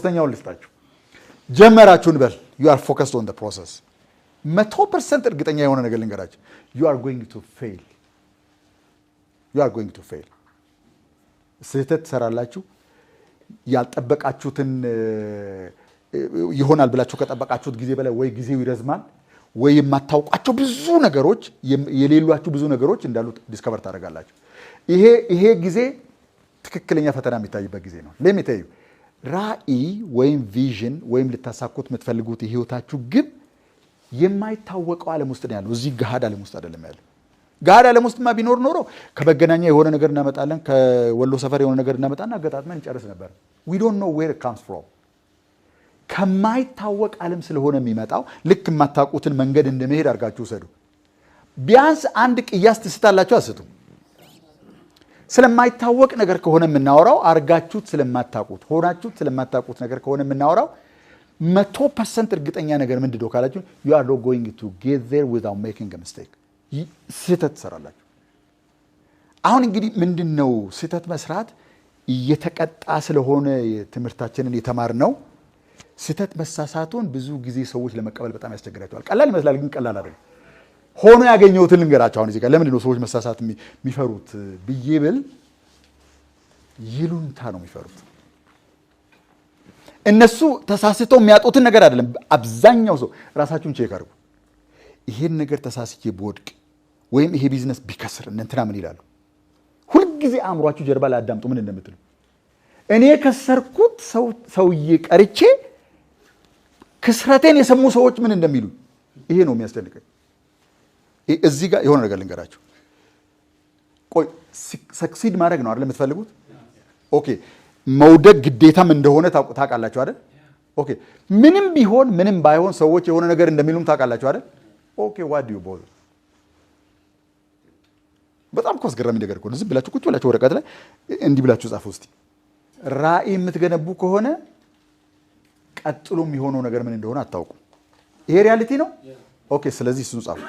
ስተኛው ልስጣችሁ ጀመራችሁን በል you are focused on the process 100% እርግጠኛ የሆነ ነገር ልንገራችሁ you are going to fail ስህተት ሰራላችሁ ያልጠበቃችሁትን ይሆናል ብላችሁ ከጠበቃችሁት ጊዜ በላይ ወይ ጊዜው ይረዝማል ወይ የማታውቋቸው ብዙ ነገሮች የሌሏችሁ ብዙ ነገሮች እንዳሉ ዲስከቨር ታደርጋላችሁ ይሄ ጊዜ ትክክለኛ ፈተና የሚታይበት ጊዜ ነው let me tell you ራእይ ወይም ቪዥን ወይም ልታሳኩት የምትፈልጉት የህይወታችሁ ግብ የማይታወቀው ዓለም ውስጥ ነው ያለው እዚህ ገሃድ ዓለም ውስጥ አይደለም ያለው ገሃድ ዓለም ውስጥማ ቢኖር ኖሮ ከበገናኛ የሆነ ነገር እናመጣለን ከወሎ ሰፈር የሆነ ነገር እናመጣና አገጣጥመን እንጨርስ ነበር we don't know where it comes from ከማይታወቅ ዓለም ስለሆነ የሚመጣው ልክ የማታውቁትን መንገድ እንደመሄድ አድርጋችሁ ሰዱ ቢያንስ አንድ ቅያስ ትስታላችሁ አስቱ ስለማይታወቅ ነገር ከሆነ የምናወራው አርጋችሁት ስለማታውቁት ሆናችሁት ስለማታውቁት ነገር ከሆነ የምናወራው 100% እርግጠኛ ነገር ምንድነው ካላችሁ you are not going to get there without making a mistake ስህተት ሰራላችሁ አሁን እንግዲህ ምንድነው ስህተት መስራት እየተቀጣ ስለሆነ ትምህርታችንን የተማርነው ስህተት መሳሳቱን ብዙ ጊዜ ሰዎች ለመቀበል በጣም ያስቸግራቸዋል ቀላል ይመስላል ግን ቀላል አይደለም ሆኖ ያገኘውትን ልንገራችሁ አሁን እዚህ ጋር ለምን ነው ሰዎች መሳሳት የሚፈሩት ብዬብል ይሉንታ ነው የሚፈሩት እነሱ ተሳስተው የሚያጡትን ነገር አይደለም አብዛኛው ሰው ራሳችሁን ቼክ አድርጉ ይሄን ነገር ተሳስቼ ቦድቅ ወይም ይሄ ቢዝነስ ቢከስር እንትና ምን ይላሉ ሁሉ ጊዜ አእምሯችሁ ጀርባ ላይ አዳምጡ ምን እንደምትሉ እኔ ከሰርኩት ሰውዬ ቀርቼ ክስረቴን የሰሙ ሰዎች ምን እንደሚሉ ይሄ ነው የሚያስደንቀኝ እዚህ ጋር የሆነ ነገር ልንገራችሁ ቆይ ሰክሲድ ማድረግ ነው አይደል የምትፈልጉት ኦኬ መውደቅ ግዴታም እንደሆነ ታውቃላችሁ አይደል ኦኬ ምንም ቢሆን ምንም ባይሆን ሰዎች የሆነ ነገር እንደሚሉም ታውቃላችሁ አይደል ኦኬ what do you bother በጣም አስገራሚ ነገር እኮ ዝም ብላችሁ ቁጭ ብላችሁ ወረቀት ላይ እንዲህ ብላችሁ ጻፉ እስቲ ራእይ የምትገነቡ ከሆነ ቀጥሎ የሚሆነው ነገር ምን እንደሆነ አታውቁ ይሄ ሪያሊቲ ነው ኦኬ ስለዚህ እሱን ጻፉ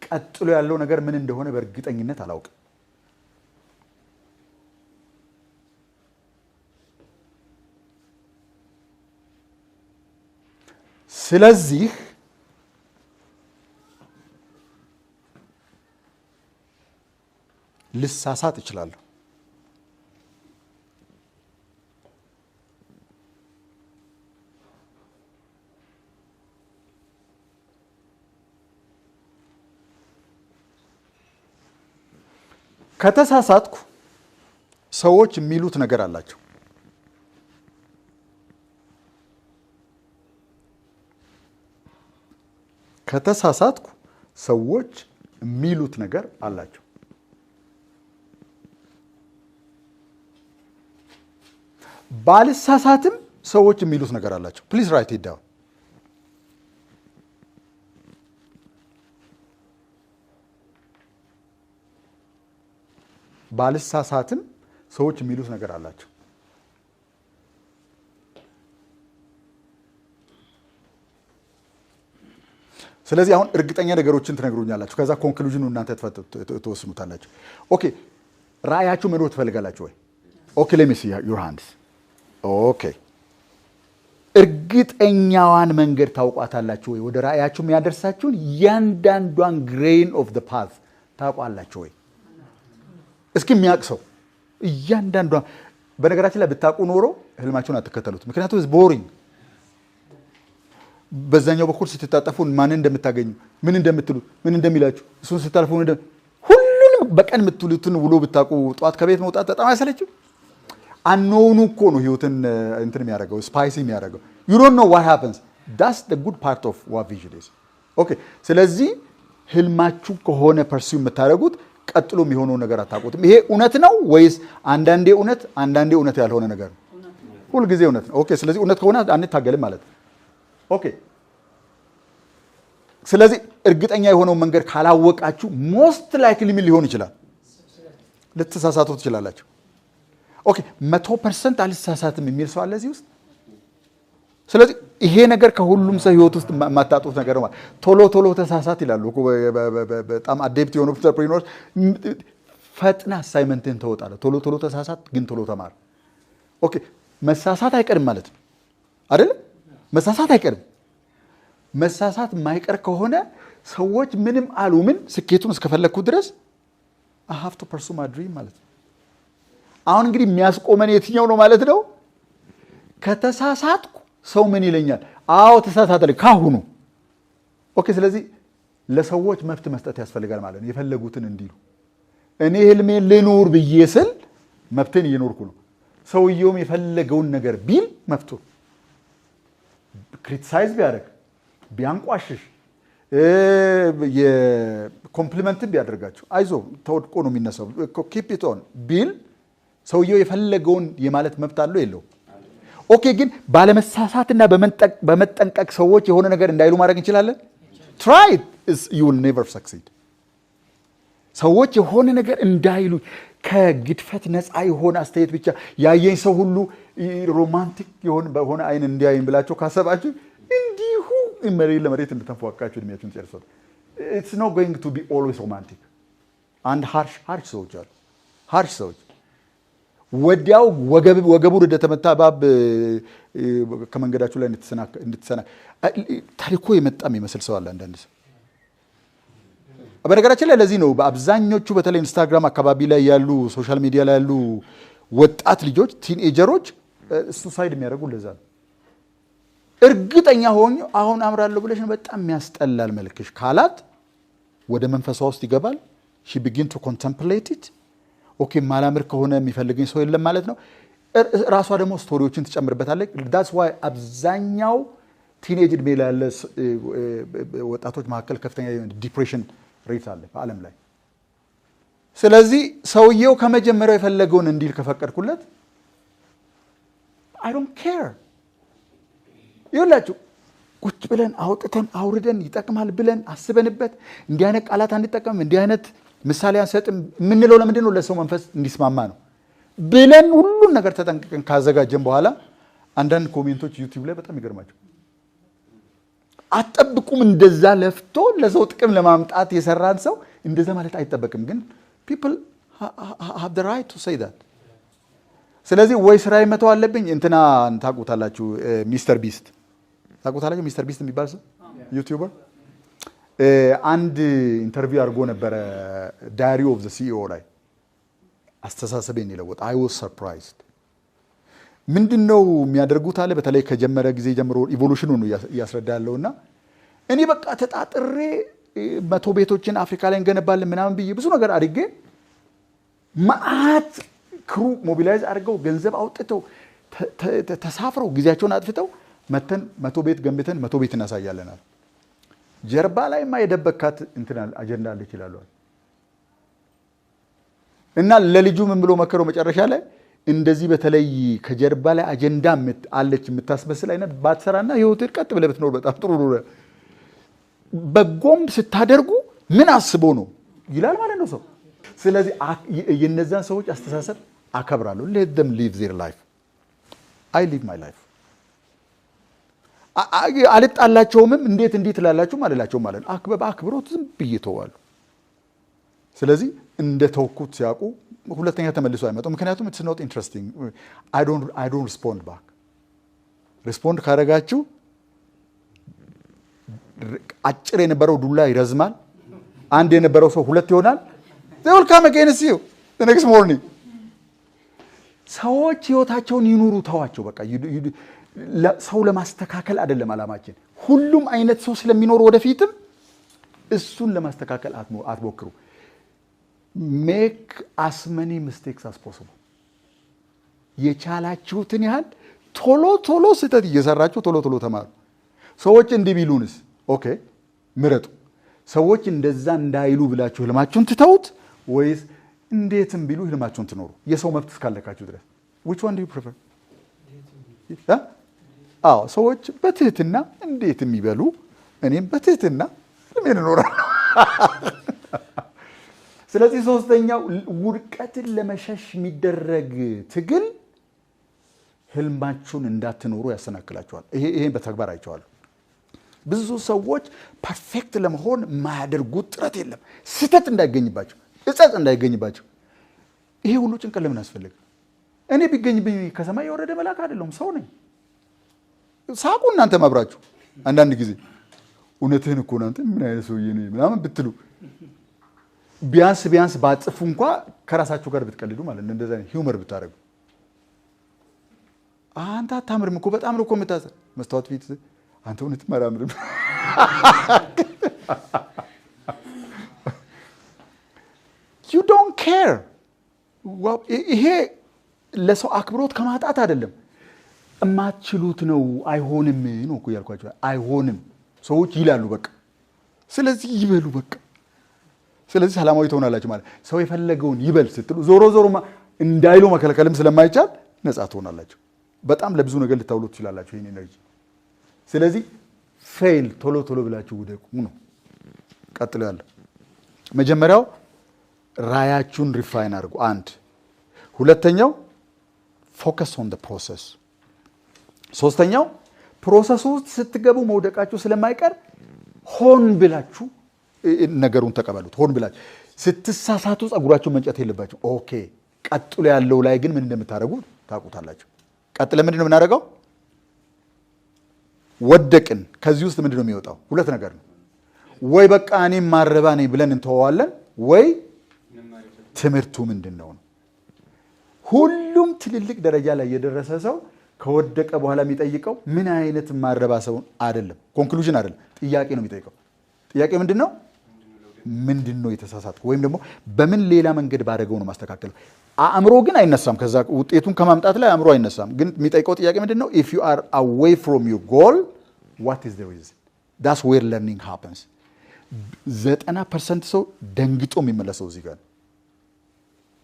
ቀጥሎ ያለው ነገር ምን እንደሆነ በእርግጠኝነት አላውቅም ስለዚህ ልሳሳት እችላለሁ ከተሳሳትኩ ሰዎች የሚሉት ነገር አላቸው ከተሳሳትኩ ሰዎች የሚሉት ነገር አላቸው ባልሳሳትም ሰዎች የሚሉት ነገር አላቸው ፕሊዝ ራይት ኢት ዳውን ባልሳሳትም ሰዎች የሚሉት ነገር አላቸው ስለዚህ አሁን እርግጠኛ ነገሮችን ትነግሩኛላችሁ ከዛ ኮንክሉዥኑ እናንተ ተወስኑታላችሁ ኦኬ ራእያችሁ መኖር ትፈልጋላችሁ ወይ ኦኬ let me see your hands ኦኬ እርግጠኛዋን መንገድ ታውቋታላችሁ ወይ ወደ ራእያችሁ የሚያደርሳችሁን ያንዳንዷን grain of the path ታውቋላችሁ ወይ እስኪ የሚያቅሰው እያንዳንዷ በነገራችን ላይ ብታውቁ ኖሮ ህልማችሁን አትከተሉት ምክንያቱም it's boring በዛኛው በኩል ስትታጠፉ ማን እንደምታገኙ ምን እንደምትሉ ምን እንደሚላችሁ እሱን ስታልፉ ሁሉንም በቀን የምትሉትን ውሎ ብታውቁ ጧት ከቤት መውጣት በጣም አይሰለችም አንኖኑ እኮ ነው ህይወትን እንትን የሚያደርገው ስፓይሲ የሚያደርገው you don't know what happens that's the good part of what vision is okay ስለዚህ ህልማችሁ ከሆነ ፐርሲው የምታደርጉት ቀጥሎ የሚሆነው ነገር አታውቁትም ይሄ እውነት ነው ወይስ አንዳንዴ እውነት ያልሆነ ነገር ነው ሁሉ ጊዜ እውነት ነው ኦኬ ስለዚህ እውነት ከሆነ አንታገልም ማለት ነው ኦኬ ስለዚህ እርግጠኛ የሆነው መንገድ ካላወቃችሁ most likely ምን ሊሆን ይችላል ልትሳሳቱ ትችላላችሁ ኦኬ 100% አልሳሳትም የሚል ሰው አለ እዚህ ውስጥ ስለዚህ ይሄ ነገር ከሁሉም ሰው ህይወት ውስጥ ማጣጣት ነገር ነው ቶሎ ተሳሳት ይላሉ እኮ በጣም አዴፕት የሆኑ ኢንተርፕሪነርስ ፈጥና አሳይመንትን ተወጣለ ቶሎ ተሳሳት ግን ቶሎ ተማር ኦኬ መሳሳት አይቀርም ማለት ነው አይደል? መሳሳት አይቀርም። መሳሳት የማይቀር ከሆነ ሰዎች ምንም አሉ ምን ስኬቱን እስከፈለግኩ ድረስ I have to pursue my dream ማለት ነው። አሁን እንግዲህ የሚያስቆመን የትኛው ነው ማለት ነው? ከተሳሳትኩ ሰው ምን ይለኛል? አዎ ተሳሳተልኝ ካሁኑ። ኦኬ፣ ስለዚህ ለሰዎች መብት መስጠት ያስፈልጋል ማለት ነው። የፈለጉትን እንዲሉ እኔ ህልሜን ልኑር ብዬ ስል መብትን እየኖርኩ ነው። ሰውየውም የፈለገውን ነገር ቢል መብቱ ክሪቲሳይዝ ቢያደርግ ቢያንቋሽሽ የኮምፕሊመንትን ቢያደርጋቸው አይዞ ተወድቆ ነው የሚነሳው ኪፕ ኢት ኦን ቢል ሰውየው የፈለገውን የማለት መብት አለው የለው? ኦኬ፣ ግን ባለመሳሳትና በመጠንቀቅ ሰዎች የሆነ ነገር እንዳይሉ ማድረግ እንችላለን? try it, you will never succeed። ሰዎች የሆነ ነገር እንዳይሉ ከግድፈት ነፃ የሆነ አስተያየት ብቻ ያየኝ ሰው ሁሉ ሮማንቲክ በሆነ አይን እንዲያይን ብላችሁ ካሰባችሁ እንዲሁ መሬት ለመሬት እንደተንፏቃችሁ እድሜያችሁን ጨርሶት it's not going to be always romantic and harsh ሰዎች አሉ። harsh ሰዎች ወዲያው ወገቡን እንደተመታ እባብ ከመንገዳችሁ ላይ እንድትሰና ታሪኮ የመጣም ይመስል ሰው አለ አንዳንድ ሰው። በነገራችን ላይ ለዚህ ነው በአብዛኞቹ በተለይ ኢንስታግራም አካባቢ ላይ ያሉ ሶሻል ሚዲያ ላይ ያሉ ወጣት ልጆች ቲንኤጀሮች ሱሳይድ የሚያደርጉ ለዛ ነው። እርግጠኛ ሆኜ አሁን አምራለሁ ብለሽ በጣም ያስጠላል መልክሽ ካላት ወደ መንፈሷ ውስጥ ይገባል። she begin to contemplate it ኦኬ፣ ማላምር ከሆነ የሚፈልገኝ ሰው የለም ማለት ነው። ራሷ ደግሞ ስቶሪዎችን ትጨምርበታለች። that's why አብዛኛው ቲኔጅ እድሜ ላይ ያለ ወጣቶች መካከል ከፍተኛ ዲፕሬሽን ሬት አለ በዓለም ላይ። ስለዚህ ሰውየው ከመጀመሪያው የፈለገውን እንዲል ከፈቀድኩለት I don't care። ይኸውላችሁ ቁጭ ብለን አውጥተን አውርደን ይጠቅማል ብለን አስበንበት እንዲህ አይነት ቃላት አንጠቀምም፣ እንዲህ አይነት ምሳሌ አንሰጥም የምንለው ለምንድን ነው? ለሰው መንፈስ እንዲስማማ ነው ብለን ሁሉን ነገር ተጠንቅቀን ካዘጋጀን በኋላ አንዳንድ ኮሜንቶች ዩቲዩብ ላይ በጣም ይገርማቸው። አጠብቁም እንደዛ ለፍቶ ለሰው ጥቅም ለማምጣት የሰራን ሰው እንደዛ ማለት አይጠበቅም። ግን people have the right to say that። ስለዚህ ወይ ስራዬ መተው አለብኝ። እንትና ታውቁታላችሁ ሚስተር ቢስት ታውቁታላችሁ? ሚስተር ቢስት የሚባል ሰው ዩቲዩበር አንድ ኢንተርቪው አድርጎ ነበረ ዳይሪ ኦፍ ዘ ሲኢኦ ላይ አስተሳሰቤን የለወጠ I was surprised። ምንድነው የሚያደርጉት አለ። በተለይ ከጀመረ ጊዜ ጀምሮ ኢቮሉሽኑ ነው እያስረዳ ያለውና እኔ በቃ ተጣጥሬ 100 ቤቶችን አፍሪካ ላይ እንገነባለን ምናምን ብዬ ብዙ ነገር አድርጌ ማአት ክሩ ሞቢላይዝ አድርገው ገንዘብ አውጥተው ተሳፍረው ጊዜያቸውን አጥፍተው መተን 100 ቤት ገንብተን 100 ቤት እናሳያለናል። ጀርባ ላይማ የደበካት እንትናል አጀንዳ አለ ይችላል እና ለልጁ ምን ብሎ መከረው መጨረሻ ላይ እንደዚህ በተለይ ከጀርባ ላይ አጀንዳ አለች የምታስመስል አይነት ባትሰራና ህይወትህ ቀጥ ብለህ ብትኖር በጣም ጥሩ ነው። በጎም ስታደርጉ ምን አስቦ ነው ይላል ማለት ነው ሰው። ስለዚህ የነዛን ሰዎች አስተሳሰብ አከብራለሁ። let them live their life I live my life። አልጣላቸውም። እንዴት ትላላችሁ ማለላቸው ማለት ነው። አክብሮት ዝም ብዬ ተዋሉ። ስለዚህ እንደ ተወኩት ሲያውቁ ሁለተኛ ተመልሶ አይመጣው። ምክንያቱም it's not interesting I don't respond back። ሪስፖንድ ካረጋችሁ አጭር የነበረው ዱላ ይረዝማል። አንድ የነበረው ሰው ሁለት ይሆናል። they will come against you the next morning። ሰዎች ህይወታቸውን ይኑሩ፣ ተዋቸው በቃ። ሰው ለማስተካከል አይደለም አላማችን። ሁሉም አይነት ሰው ስለሚኖር ወደፊትም እሱን ለማስተካከል አትሞክሩ። make as many mistakes as possible። የቻላችሁትን ያህል ቶሎ ስህተት እየሰራችሁ ቶሎ ተማሩ። ሰዎች እንዲህ ቢሉንስ ኦኬ ምረጡ። ሰዎች እንደዛ እንዳይሉ ብላችሁ ህልማችሁን ትተውት ወይስ እንዴትም ቢሉ ህልማችሁን ትኖሩ? የሰው መብት እስካለካችሁ ድረስ which one do you prefer? ሰዎች በትህትና እንዴትም ይበሉ፣ እኔም በትህትና ህልሜን እኖራለሁ። ስለዚህ ሶስተኛው ውድቀትን ለመሸሽ የሚደረግ ትግል ህልማችሁን እንዳትኖሩ ያሰናክላችኋል። ይሄን በተግባር አይቼዋለሁ። ብዙ ሰዎች ፐርፌክት ለመሆን የማያደርጉት ጥረት የለም፣ ስህተት እንዳይገኝባቸው፣ እጸጽ እንዳይገኝባቸው። ይሄ ሁሉ ጭንቀት ለምን አስፈልግ? እኔ ቢገኝብኝ ከሰማይ የወረደ መልአክ አይደለሁም፣ ሰው ነኝ። ሳቁ እናንተ ማብራችሁ አንዳንድ ጊዜ እውነትህን እኮ እናንተ ምን አይነት ሰውዬ ነው ምናምን ብትሉ ቢያንስ ባጽፉ እንኳ ከራሳችሁ ጋር ብትቀልዱ ማለት ነው። እንደዛ ሂውመር ብታደርጉ አንተ አታምርም እኮ በጣም ነው እኮ የምታዘር መስታወት ፊት አንተ እውነት ማራምርም you don't care ይሄ ለሰው አክብሮት ከማጣት አይደለም፣ እማትችሉት ነው። አይሆንም ነው እኮ ያልኳችሁ። አይሆንም ሰዎች ይላሉ በቃ። ስለዚህ ይበሉ በቃ። ስለዚህ ሰላማዊ ትሆናላችሁ ማለት ሰው የፈለገውን ይበል ስትሉ ዞሮ እንዳይሉ መከልከልም ስለማይቻል ነፃ ትሆናላችሁ። በጣም ለብዙ ነገር ልታውሉ ትችላላችሁ ይሄን ኤነርጂ። ስለዚህ ፌል ቶሎ ብላችሁ ውደቁ ነው። ቀጥሎ ያለው መጀመሪያው ራያችሁን ሪፋይን አድርጉ። አንድ ሁለተኛው ፎከስ ኦን ዘ ፕሮሰስ። ሶስተኛው ፕሮሰሱ ውስጥ ስትገቡ መውደቃችሁ ስለማይቀር ሆን ብላችሁ ነገሩን ተቀበሉት። ሆን ብላችሁ ስትሳሳቱ ጸጉራችሁ መንጨት የለባችሁ። ኦኬ ቀጥሎ ያለው ላይ ግን ምን እንደምታደርጉ ታውቁታላችሁ። ቀጥለ ምንድነው የምናደርገው? ወደቅን። ከዚህ ውስጥ ምንድነው የሚወጣው? ሁለት ነገር ነው። ወይ በቃ እኔም ማረባ ነኝ ብለን እንተዋዋለን፣ ወይ ትምህርቱ ምንድነው ነው። ሁሉም ትልልቅ ደረጃ ላይ የደረሰ ሰው ከወደቀ በኋላ የሚጠይቀው ምን አይነት ማረባ ሰው አይደለም፣ ኮንክሉዥን አይደለም፣ ጥያቄ ነው የሚጠይቀው። ጥያቄ ምንድነው? ምንድነው የተሳሳተው? ወይም ደግሞ በምን ሌላ መንገድ ባደረገው ነው ማስተካከል። አእምሮ ግን አይነሳም። ከዛ ውጤቱን ከማምጣት ላይ አእምሮ አይነሳም። ግን የሚጠይቀው ጥያቄ ምንድነው? if you are away from your goal what is the reason? that's where learning happens። 90% ሰው ደንግጦ የሚመለሰው እዚህ ጋር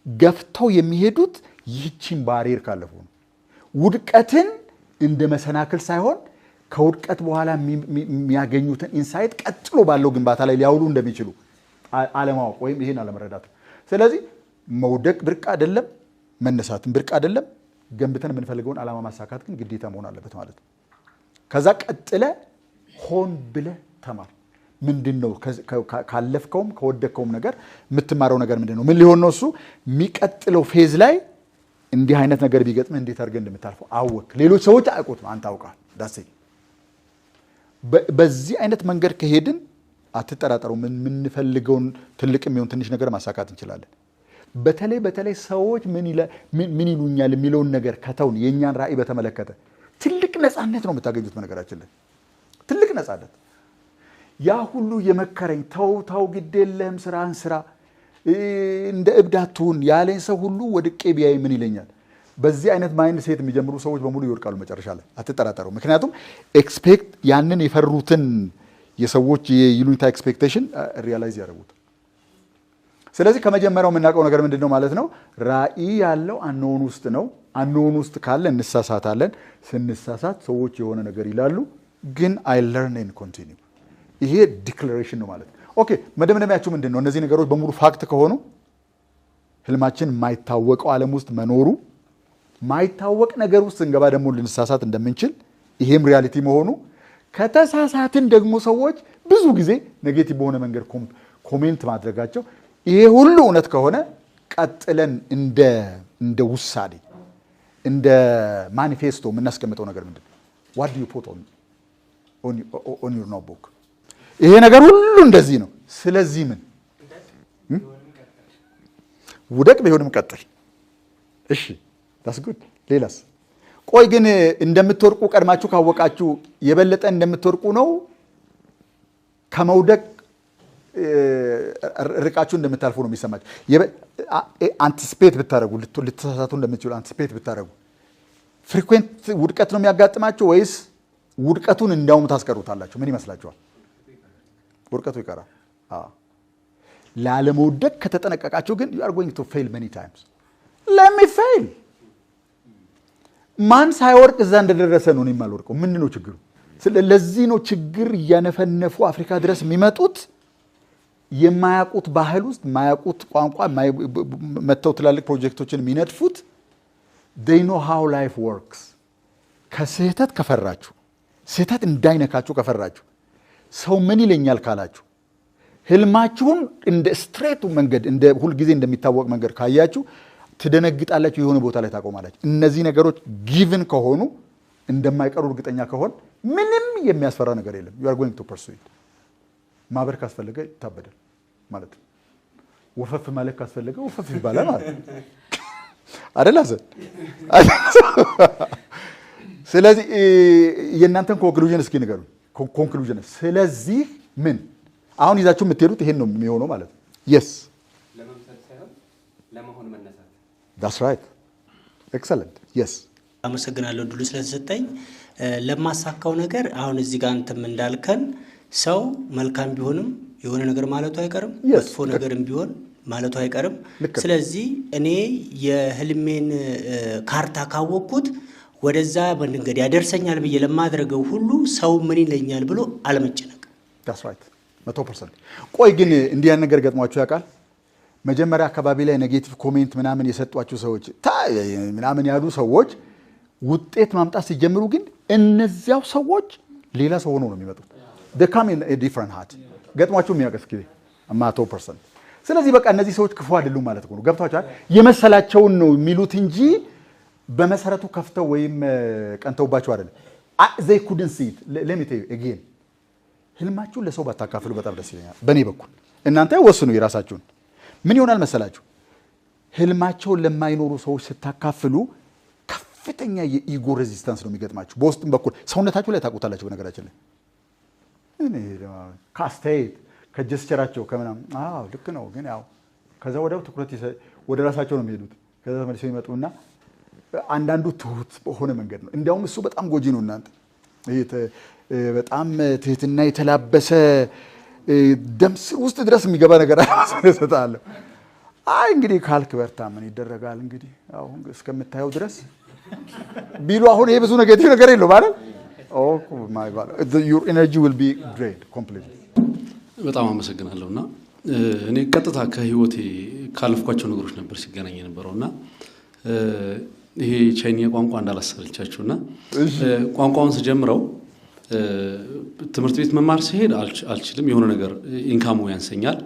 ገፍተው የሚሄዱት ይህችን ባሪየር ካለፉ ነው። ውድቀትን እንደ መሰናክል ሳይሆን ከውድቀት በኋላ የሚያገኙትን ኢንሳይት ቀጥሎ ባለው ግንባታ ላይ ሊያውሉ እንደሚችሉ አለማወቅ ወይም ይሄን አለመረዳት። ስለዚህ መውደቅ ብርቅ አይደለም፣ መነሳትን ብርቅ አይደለም። ገንብተን የምንፈልገውን ዓላማ ማሳካት ግን ግዴታ መሆን አለበት ማለት ነው። ከዛ ቀጥለ ሆን ብለ ተማር። ምንድነው ካለፍከውም ከወደቅከውም ነገር የምትማረው ነገር ምንድነው? ምን ሊሆን ነው? እሱ የሚቀጥለው ፌዝ ላይ እንዲህ አይነት ነገር ቢገጥምህ እንዴት አድርገህ እንደምታልፈው አወቅ። ሌሎች ሰዎች አያውቁትም፣ አንተ አውቃል። ዳሴ በዚህ አይነት መንገድ ከሄድን አትጠራጠሩ፣ የምንፈልገውን ትልቅ የሚሆን ትንሽ ነገር ማሳካት እንችላለን። በተለይ ሰዎች ምን ይሉኛል የሚለውን ነገር ከተውን የእኛን ራዕይ በተመለከተ ትልቅ ነፃነት ነው የምታገኙት። በነገራችን ላይ ትልቅ ነፃነት። ያ ሁሉ የመከረኝ ተው ግድ የለህም ስራህን ስራ እንደ እብድ አትሁን ያለኝ ሰው ሁሉ ወድቄ ቢያይ ምን ይለኛል? በዚህ አይነት ማይንድ ሴት የሚጀምሩ ሰዎች በሙሉ ይወድቃሉ መጨረሻ ላይ፣ አትጠራጠሩ። ምክንያቱም ያንን የፈሩትን የሰዎች የይሉኝታ ኤክስፔክቴሽን ሪያላይዝ ያደርጉት። ስለዚህ ከመጀመሪያው የምናውቀው ነገር ምንድነው ማለት ነው? ራዕይ ያለው አንኖን ውስጥ ነው። አንኖን ውስጥ ካለ እንሳሳታለን። ስንሳሳት ሰዎች የሆነ ነገር ይላሉ፣ ግን አይ ለርን ኤንድ ኮንቲኒው። ይሄ ዲክላሬሽን ነው ማለት ነው። ኦኬ መደምደሚያችሁ ምንድነው? እነዚህ ነገሮች በሙሉ ፋክት ከሆኑ ህልማችን የማይታወቀው ዓለም ውስጥ መኖሩ፣ ማይታወቅ ነገር ውስጥ ስንገባ ደግሞ ልንሳሳት እንደምንችል ይሄም ሪያሊቲ መሆኑ፣ ከተሳሳትን ደግሞ ሰዎች ብዙ ጊዜ ኔጌቲቭ በሆነ መንገድ ኮሜንት ማድረጋቸው፣ ይሄ ሁሉ እውነት ከሆነ ቀጥለን እንደ ውሳኔ እንደ ማኒፌስቶ የምናስቀምጠው ነገር ምንድነው? what do you put on your notebook? ይሄ ነገር ሁሉ እንደዚህ ነው። ስለዚህ ምን ውደቅ ቢሆንም ቀጥል። እሺ that's good። ሌላስ? ቆይ ግን እንደምትወርቁ ቀድማችሁ ካወቃችሁ የበለጠ እንደምትወርቁ ነው ከመውደቅ ርቃችሁ እንደምታልፉ ነው የሚሰማችሁ። አንቲስፔት ብታረጉ ልትሳሳቱ እንደምትችሉ አንቲስፔት ብታረጉ ፍሪኩዌንት ውድቀት ነው የሚያጋጥማችሁ ወይስ ውድቀቱን እንዳውም ታስቀሩታላችሁ? ምን ይመስላችኋል? ውድቀቱ ይቀራል። ላለመውደቅ ከተጠነቀቃችሁ ግን you are going to fail many times። let me fail። ማን ሳይወርቅ እዛ እንደደረሰ ነው እኔም አልወርቀው። ምንድነው ችግሩ? ለዚህ ነው ችግር እያነፈነፉ አፍሪካ ድረስ የሚመጡት። የማያውቁት ባህል ውስጥ የማያውቁት ቋንቋ መተው ትላልቅ ፕሮጀክቶችን የሚነድፉት they know how life works። ከስህተት ከፈራችሁ፣ ስህተት እንዳይነካችሁ ከፈራችሁ፣ ሰው ምን ይለኛል ካላችሁ፣ ህልማችሁን እንደ ስትሬቱ መንገድ እንደ ሁልጊዜ እንደሚታወቅ መንገድ ካያችሁ ትደነግጣላችሁ፣ የሆነ ቦታ ላይ ታቆማላችሁ። እነዚህ ነገሮች ጊቭን ከሆኑ እንደማይቀሩ እርግጠኛ ከሆን ምንም የሚያስፈራ ነገር የለም። you are going to pursue it። ማበር ካስፈልገ ይታበዳል ማለት ነው። ወፈፍ ማለት ካስፈልገ ወፈፍ ይባላል ማለት ነው አይደል? ስለዚህ የእናንተን ኮንክሉዥን እስኪ ንገሩኝ። ኮንክሉዥን ስለዚህ ምን አሁን ይዛችሁ የምትሄዱት ይሄን ነው የሚሆነው ማለት ነው። yes ለመምሰል ሳይሆን ለመሆን መነሳት። that's right excellent yes አመሰግናለሁ ድሉ ስለተሰጠኝ። ለማሳካው ነገር አሁን እዚህ ጋር አንተም እንዳልከን ሰው መልካም ቢሆንም የሆነ ነገር ማለቱ አይቀርም፣ መጥፎ ነገርም ቢሆን ማለቱ አይቀርም። ስለዚህ እኔ የህልሜን ካርታ ካወቅኩት ወደዛ መንገድ ያደርሰኛል ብዬ ለማድረገው ሁሉ ሰው ምን ይለኛል ብሎ አለመጨነቅ። that's right 100%። ቆይ ግን እንዲህ ያን ነገር ገጥሟችሁ ያውቃል? መጀመሪያ አካባቢ ላይ ኔጌቲቭ ኮሜንት ምናምን የሰጧችሁ ሰዎች ምናምን ያሉ ሰዎች ውጤት ማምጣት ሲጀምሩ ግን እነዚያው ሰዎች ሌላ ሰው ሆነው ነው የሚመጡት። they come in a different heart። ገጥሟችሁ የሚያውቅ እስኪ 100%። ስለዚህ በቃ እነዚህ ሰዎች ክፉ አይደሉም ማለት ነው። ገብቷችኋል? የመሰላቸውን ነው የሚሉት እንጂ በመሰረቱ ከፍተው ወይም ቀንተውባቸው አይደለም። they couldn't see it። let me tell you again ህልማችሁን ለሰው ባታካፍሉ በጣም ደስ ይለኛል። በእኔ በኩል እናንተ ወስኑ የራሳችሁን። ምን ይሆናል መሰላችሁ? ህልማቸውን ለማይኖሩ ሰዎች ስታካፍሉ ከፍተኛ የኢጎ ሬዚስታንስ ነው የሚገጥማችሁ። በውስጥም በኩል ሰውነታችሁ ላይ ታውቁታላችሁ። በነገራችን ላይ ከአስተያየት ከጀስቸራቸው ከምናምን ልክ ነው ግን ያው ከዛ ወዲያው ትኩረት ወደ ራሳቸው ነው የሚሄዱት። ከዛ ተመልሰው ይመጡና አንዳንዱ ትሁት በሆነ መንገድ ነው። እንዲያውም እሱ በጣም ጎጂ ነው። እናንተ በጣም ትህትና የተላበሰ ደም ስር ውስጥ ድረስ የሚገባ ነገር አሰለሰታለሁ። እንግዲህ ካልክ በርታ ምን ይደረጋል እንግዲህ አሁን እስከምታየው ድረስ ቢሉ አሁን ይሄ ብዙ ኔጌቲቭ ነገር የለው ማለት my God your energy will be drained completely። በጣም አመሰግናለሁና እኔ ቀጥታ ከህይወቴ ካለፍኳቸው ነገሮች ነበር ሲገናኝ የነበረውና ይሄ ቻይኒያ ቋንቋ እንዳላሰለቻችሁና ቋንቋውን ስጀምረው ትምህርት ቤት መማር ሲሄድ አልችልም። የሆነ ነገር ኢንካሙ ያንሰኛል።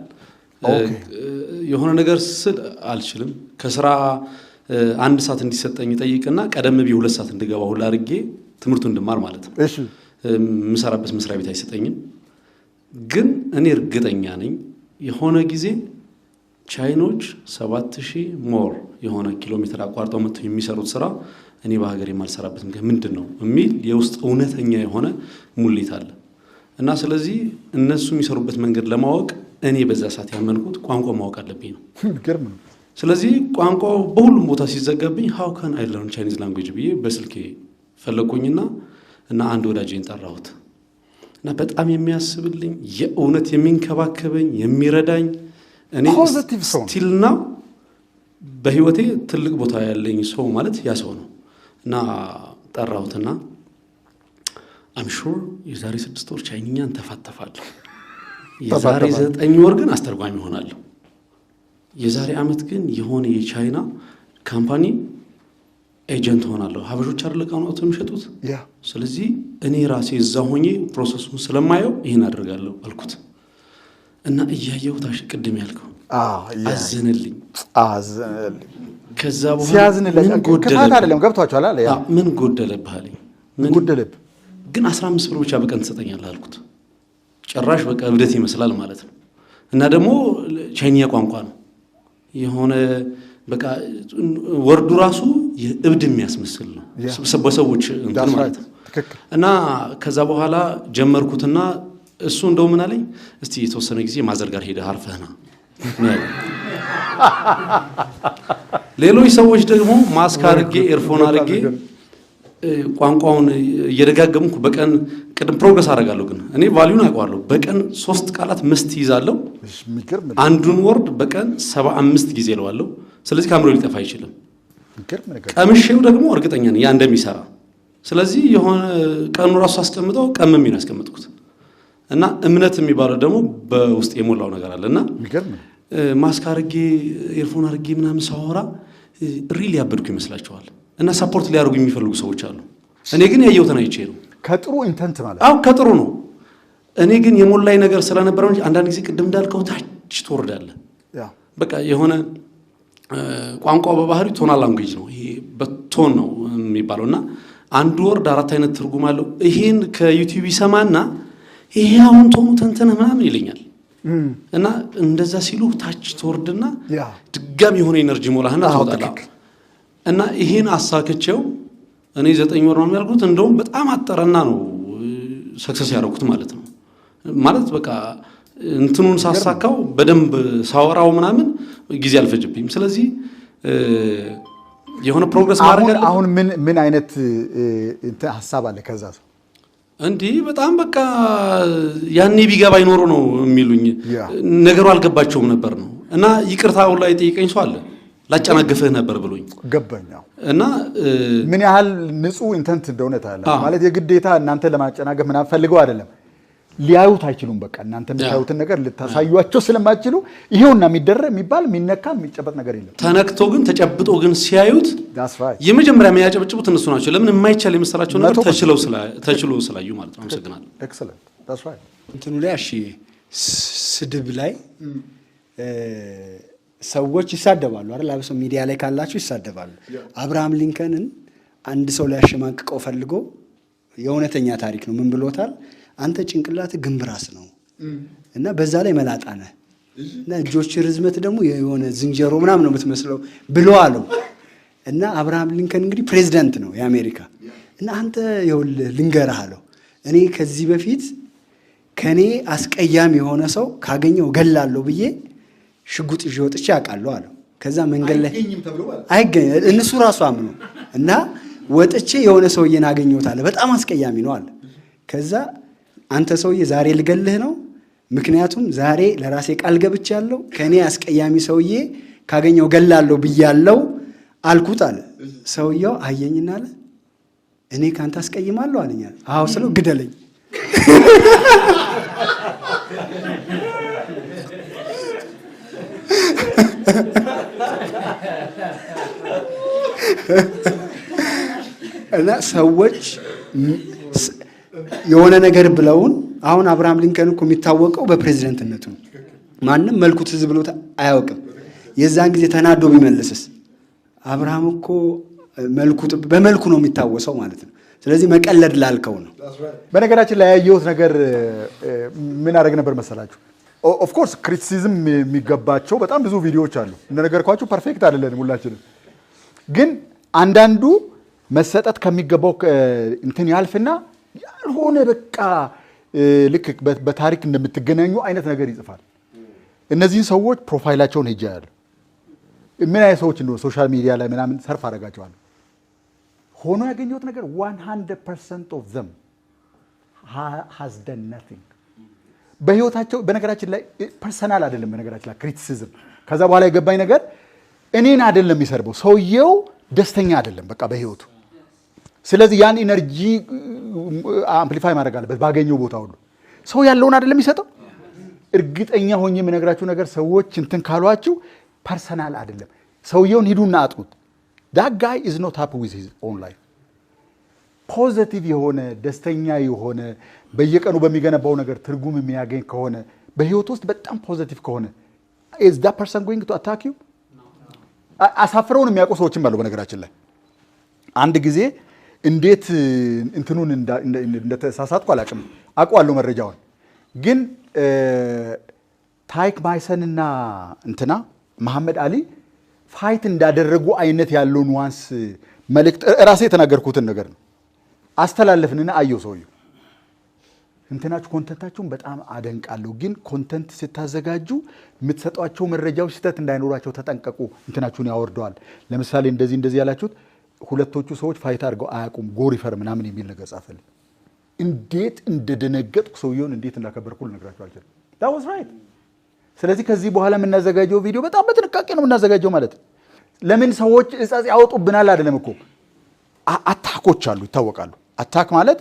የሆነ ነገር ስል አልችልም። ከስራ 1 ሰዓት እንዲሰጠኝ ጠይቅና ቀደም ብዬ 2 ሰዓት እንድገባ ሁላ አድርጌ ትምህርቱን እንድማር ማለት ነው። እሺ ምሰራበት መስሪያ ቤት አይሰጠኝም። ግን እኔ እርግጠኛ ነኝ የሆነ ጊዜ ቻይኖች 7000 ሞር የሆነ ኪሎ ሜትር አቋርጠው መጥተው የሚሰሩት ስራ እኔ በሀገር የማልሰራበት ምንድነው የሚል የውስጥ እውነተኛ የሆነ ሙሌት አለ። እና ስለዚህ እነሱ የሚሰሩበት መንገድ ለማወቅ እኔ በዛ ሰዓት ያመንኩት ቋንቋ ማወቅ አለብኝ ነው። ግርም ነው። ስለዚህ ቋንቋው በሁሉም ቦታ ሲዘጋብኝ how can I learn Chinese language ብዬ በስልኬ ፈለኩኝና አንድ ወዳጄን ጠራሁት እና በጣም የሚያስብልኝ የእውነት የሚንከባከበኝ የሚረዳኝ እኔ ስቲልና በህይወቴ ትልቅ ቦታ ያለኝ ሰው ማለት ያ ሰው ነው። እና ጠራሁትና I'm sure የዛሬ 6 ወር ቻይኒኛን ተፋተፋለሁ፣ የዛሬ 9 ወር ግን አስተርጓሚ ሆናለሁ፣ የዛሬ አመት ግን የሆነ የቻይና ካምፓኒ ኤጀንት ሆናለሁ። ሀበሾች አርለቃው ነው የሚሸጡት። ስለዚህ እኔ ራሴ እዛ ሆኜ ፕሮሰሱን ስለማየው ይሄን አደርጋለሁ አልኩት እና እያየው ታሽ ቅድም ያልከው አዘነልኝ። ከዛ በኋላ ሲያዝንልኝ ከፋታ አይደለም ገብቷችኋል አለ። ምን ጎደለብህ አለኝ። ምን ጎደለብህ ግን 15 ብር ብቻ በቀን ትሰጠኛለህ አልኩት። ጭራሽ በቃ እብደት ይመስላል ማለት ነው። እና ደግሞ ቻይኒያ ቋንቋ ነው የሆነ በቃ ወርዱ ራሱ የእብድ የሚያስመስል ነው በሰዎች እንትን ማለት ነው። እና ከዛ በኋላ ጀመርኩትና እሱ እንደው ምን አለኝ፣ እስቲ የተወሰነ ጊዜ ማዘር ጋር ሄደህ አርፈህና። ሌሎች ሰዎች ደግሞ ማስክ አድርጌ ኤርፎን አድርጌ ቋንቋውን እየደጋገምኩ በቀን ቅድም ፕሮግረስ አደርጋለሁ። ግን እኔ ቫልዩን አውቀዋለሁ። በቀን 3 ቃላት መስት ይዛለሁ። አንዱን ወርድ በቀን 75 ጊዜ እለዋለሁ። ስለዚህ ካምሮ ሊጠፋ አይችልም። ቀምሼው ደግሞ እርግጠኛ ነኝ ያ እንደሚሰራ። ስለዚህ የሆነ ቀኑ ራሱ አስቀምጠው ቀምም ነው ያስቀምጥኩት። እና እምነት የሚባለው ደግሞ በውስጥ የሞላው ነገር አለና ማስክ አድርጌ ኤርፎን አድርጌ ምናምን ሳወራ ሪሊ ያበድኩ ይመስላችኋል? እና ሰፖርት ሊያደርጉ የሚፈልጉ ሰዎች አሉ። እኔ ግን ያየሁትን አይቼ ነው። ከጥሩ ኢንተንት ማለት ከጥሩ ነው። እኔ ግን የሞላይ ነገር ስለነበረው አንዳንድ ጊዜ ቅድም እንዳልከው ታች ትወርዳለህ። በቃ የሆነ ቋንቋው በባህሪው ቶናል ላንጉዌጅ ነው። ይሄ በቶን ነው የሚባለውና አንድ ወርድ 4 አይነት ትርጉም አለው። ይሄን ከዩቲዩብ ይሰማና ይሄ አሁን ቶኑ ተንተነ ምናምን ይለኛል እና እንደዛ ሲሉ ታች ተወርድና ድጋሚ የሆነ ኤነርጂ ሞላህና ታውጣላ እና ይሄን አሳከቸው እኔ 9 ወር ነው የሚያልኩት። እንደውም በጣም አጠረና ነው ሰክሰስ ያደረኩት ማለት ነው። ማለት በቃ እንትኑን ሳሳካው በደንብ ሳወራው ምናምን ጊዜ አልፈጅብኝም። ስለዚህ የሆነ ፕሮግረስ ማድረግ አሁን ምን አይነት ሐሳብ አለ ከዛ ሰው እንዴ በጣም በቃ ያኔ ቢገባ ይኖር ነው የሚሉኝ ነገሩ አልገባቸውም ነበር ነው እና ይቅርታው ላይ ጠይቀኝ ሰው አለ ላጨናገፈህ ነበር ብሎኝ ገባኛው እና ምን ያህል ንጹህ ኢንተንት እንደሆነ ታያለ ማለት የግዴታ እናንተ ለማጨናገፍ ምናምን ፈልገው አይደለም ሊያዩት አይችሉም። በቃ እናንተ የምታዩትን ነገር ልታሳዩአቸው ስለማይችሉ ይሄውና የሚባል የሚነካ የሚጨበጥ ነገር የለም። ተነክቶ ግን ተጨብጦ ግን ሲያዩት የመጀመሪያ የሚያጨበጭቡት እነሱ ናቸው። ለምን የማይቻል የመሰላቸው ነገር ተችሎ ስላዩ ማለት ነው። አመሰግናለሁ። ኤክሰለንት that's right እንትኑ ላይ እሺ ስድብ ላይ ሰዎች ይሳደባሉ አይደል? አብሶ ሚዲያ ላይ ካላችሁ ይሳደባሉ። አብርሃም ሊንከንን አንድ ሰው ሊያሸማቅቀው ፈልጎ የእውነተኛ ታሪክ ነው ምን ብሎታል? አንተ ጭንቅላት ግንብራስ ነው እና በዛ ላይ መላጣ ነህ እና እጆች ርዝመት ደግሞ የሆነ ዝንጀሮ ምናምን ነው የምትመስለው ብሎ አለው። እና አብርሃም ሊንከን እንግዲህ ፕሬዝዳንት ነው የአሜሪካ እና አንተ ይኸውልህ ልንገርህ አለው እኔ ከዚህ በፊት ከኔ አስቀያሚ የሆነ ሰው ካገኘው ገላለሁ ብዬ ሽጉጥ ይዤ ወጥቼ አውቃለሁ አለው። ከዛ መንገድ ላይ አይገኝ እነሱ ራሱ አምኑ እና ወጥቼ የሆነ ሰውዬን አገኘሁት አለ በጣም አስቀያሚ ነው አለ። ከዛ አንተ ሰውዬ ዛሬ ልገልህ ነው ምክንያቱም ዛሬ ለራሴ ቃል ገብቻለሁ ከኔ አስቀያሚ ሰውዬ ካገኘው ገላለሁ ብያለሁ አልኩት አለ። ሰውየው አየኝና አለ እኔ ካንተ አስቀይማለሁ አለኝ። አዎ ስለው ግደለኝ እና ሰዎች የሆነ ነገር ብለውን አሁን አብርሃም ሊንከን እኮ የሚታወቀው በፕሬዝዳንትነቱ ማንም መልኩ ትዝ ብሎት አያውቅም። የዛን ጊዜ ተናዶ ቢመልስስ አብርሃም እኮ በመልኩ ነው የሚታወሰው ማለት ነው። ስለዚህ መቀለድ ላልከው ነው። በነገራችን ላይ ያየሁት ነገር ምን አደረግ ነበር መሰላችሁ? ኦፍ ኮርስ ክሪቲሲዝም የሚገባቸው በጣም ብዙ ቪዲዮዎች አሉ። እንደነገርኳችሁ ፐርፌክት አይደለንም ሁላችንም። ግን አንዳንዱ መሰጠት ከሚገባው እንትን ያልፍና ያልሆነ በቃ ልክ በታሪክ እንደምትገናኙ አይነት ነገር ይጽፋል። እነዚህን ሰዎች ፕሮፋይላቸውን ሄጃ ያለ ምን አይነት ሰዎች እንደሆነ ሶሻል ሚዲያ ላይ ምናምን ሰርፍ አደርጋቸዋለሁ። ሆኖ ያገኘሁት ነገር 100% of them has done nothing በህይወታቸው። በነገራችን ላይ ፐርሰናል አይደለም በነገራችን ላይ ክሪቲሲዝም። ከዛ በኋላ የገባኝ ነገር እኔን አይደለም የሚሰርበው ሰውየው ደስተኛ አይደለም በቃ በህይወቱ። ስለዚህ ያን ኢነርጂ አምፕሊፋይ ማድረግ አለበት ባገኘው ቦታ ሁሉ። ሰው ያለውን አይደለም የሚሰጠው። እርግጠኛ ሆኜ የምነግራችሁ ነገር ሰዎች እንትን ካሏችሁ ፐርሰናል አይደለም። ሰውየውን ሂዱና አጥኑት። that guy is not happy with his own life። ፖዚቲቭ የሆነ ደስተኛ የሆነ በየቀኑ በሚገነባው ነገር ትርጉም የሚያገኝ ከሆነ በህይወት ውስጥ በጣም ፖዚቲቭ ከሆነ is that person going to attack you? አሳፍረውን የሚያውቁ ሰዎችም አሉ በነገራችን ላይ። አንድ ጊዜ እንዴት እንትኑን እንደተሳሳትኩ አላውቅም፣ አውቀዋለሁ መረጃውን። ግን ታይክ ማይሰንና እንትና መሐመድ አሊ ፋይት እንዳደረጉ አይነት ያለው ኑዋንስ መልእክት ራሴ የተናገርኩትን ነገር ነው አስተላለፍንና አየው ሰውየው። እንትናችሁ ኮንተንታችሁን በጣም አደንቃለሁ፣ ግን ኮንተንት ስታዘጋጁ የምትሰጧቸው መረጃዎች ስህተት እንዳይኖራቸው ተጠንቀቁ፣ እንትናችሁን ያወርደዋል። ለምሳሌ እንደዚህ ያላችሁት ሁለቶቹ ሰዎች ፋይት አድርገው አያውቁም ጎሪፈር ምናምን የሚል ነገር ጻፈልኝ። እንዴት እንደደነገጥኩ ሰውየውን እንዴት እንዳከበርኩ ልነግራችሁ አልችልም። that was right። ስለዚህ ከዚህ በኋላ የምናዘጋጀው ቪዲዮ በጣም በጥንቃቄ ነው የምናዘጋጀው ማለት ነው። ለምን ሰዎች እጻጽ ያወጡብናል አይደለም እኮ። አታኮች አሉ ይታወቃሉ። አታክ ማለት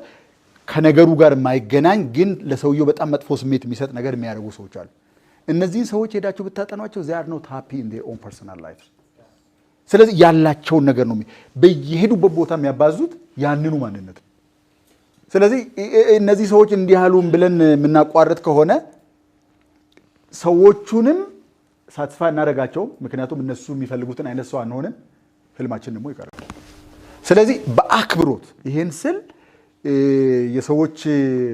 ከነገሩ ጋር የማይገናኝ ግን ለሰውየው በጣም መጥፎ ስሜት የሚሰጥ ነገር የሚያደርጉ ሰዎች አሉ። እነዚህን ሰዎች ሄዳችሁ ብታጠኗቸው they are not happy in their own personal lives። ስለዚህ ያላቸውን ነገር ነው በየሄዱበት ቦታ የሚያባዙት ያንኑ ማንነት። ስለዚህ እነዚህ ሰዎች እንዲህ ያሉን ብለን የምናቋርጥ ከሆነ ሰዎቹንም ሳትስፋይ እናደርጋቸውም። ምክንያቱም እነሱ የሚፈልጉትን አይነት ሰው አንሆንም። ህልማችን ደግሞ ይቀራል። ስለዚህ በአክብሮት ይሄን ስል የሰዎች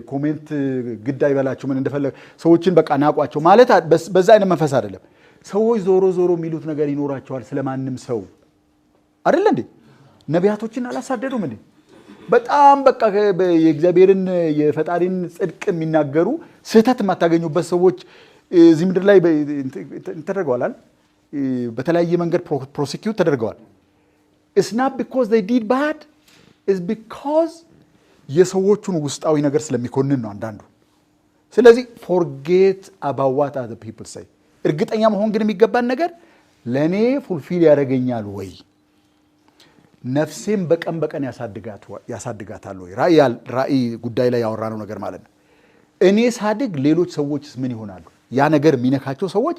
ኮሜንት ግድ አይበላችሁ ምን እንደፈለገ ሰዎችን በቃ ናቋቸው ማለት በዛ አይነት መንፈስ አይደለም። ሰዎች ዞሮ ዞሮ የሚሉት ነገር ይኖራቸዋል ስለማንም ሰው አይደል እንዴ? ነቢያቶችን አላሳደዱም እንዴ? በጣም በቃ የእግዚአብሔርን የፈጣሪን ጽድቅ የሚናገሩ ስህተት የማታገኙበት ሰዎች እዚህ ምድር ላይ ተደርገዋል። በተለያየ መንገድ ፕሮሲኪዩት ተደርገዋል። it's not because they did bad, it's because የሰዎቹን ውስጣዊ ነገር ስለሚኮንን ነው አንዳንዱ። ስለዚህ forget about what other people say። እርግጠኛ መሆን ግን የሚገባን ነገር ለኔ ፉልፊል ያደርገኛል ወይ? ነፍሴም በቀን በቀን ያሳድጋታል ወይ? ራእይ ጉዳይ ላይ ያወራነው ነገር ማለት ነው። እኔ ሳድግ ሌሎች ሰዎችስ ምን ይሆናሉ? ያ ነገር የሚነካቸው ሰዎች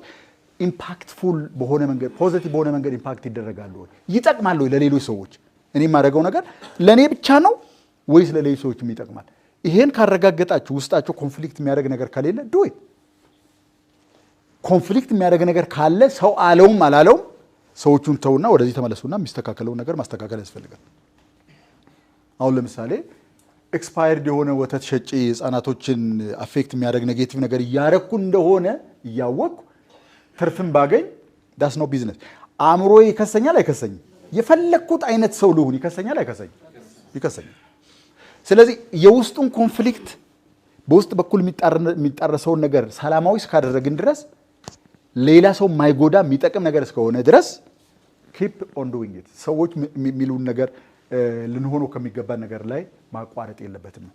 ኢምፓክትፉል በሆነ መንገድ ፖዚቲቭ በሆነ መንገድ ኢምፓክት ይደረጋሉ ወይ? ይጠቅማል ወይ ለሌሎች ሰዎች? እኔ የማደርገው ነገር ለኔ ብቻ ነው ወይስ ለሌሎች ሰዎችም ይጠቅማል? ይሄን ካረጋገጣችሁ ውስጣችሁ ኮንፍሊክት የሚያደርግ ነገር ከሌለ ዱይ ኮንፍሊክት የሚያደርግ ነገር ካለ ሰው አለውም አላለውም ሰዎቹን ተውና ወደዚህ ተመለሱና የሚስተካከለውን ነገር ማስተካከል ያስፈልጋል። አሁን ለምሳሌ ኤክስፓየርድ የሆነ ወተት ሸጪ ህፃናቶችን አፌክት የሚያደርግ ኔጌቲቭ ነገር እያረኩ እንደሆነ እያወቅኩ ትርፍን ባገኝ ዳስ ኖ ቢዝነስ። አእምሮ ይከሰኛል አይከሰኝም? የፈለግኩት አይነት ሰው ልሁን ይከሰኛል አይከሰኝም? ይከሰኛል። ስለዚህ የውስጡን ኮንፍሊክት በውስጥ በኩል የሚጣረሰውን ነገር ሰላማዊ እስካደረግን ድረስ ሌላ ሰው ማይጎዳ የሚጠቅም ነገር እስከሆነ ድረስ ኪፕ ኦን ዱዊንግ ኢት። ሰዎች የሚሉን ነገር ልንሆነው ከሚገባን ነገር ላይ ማቋረጥ የለበትም ነው።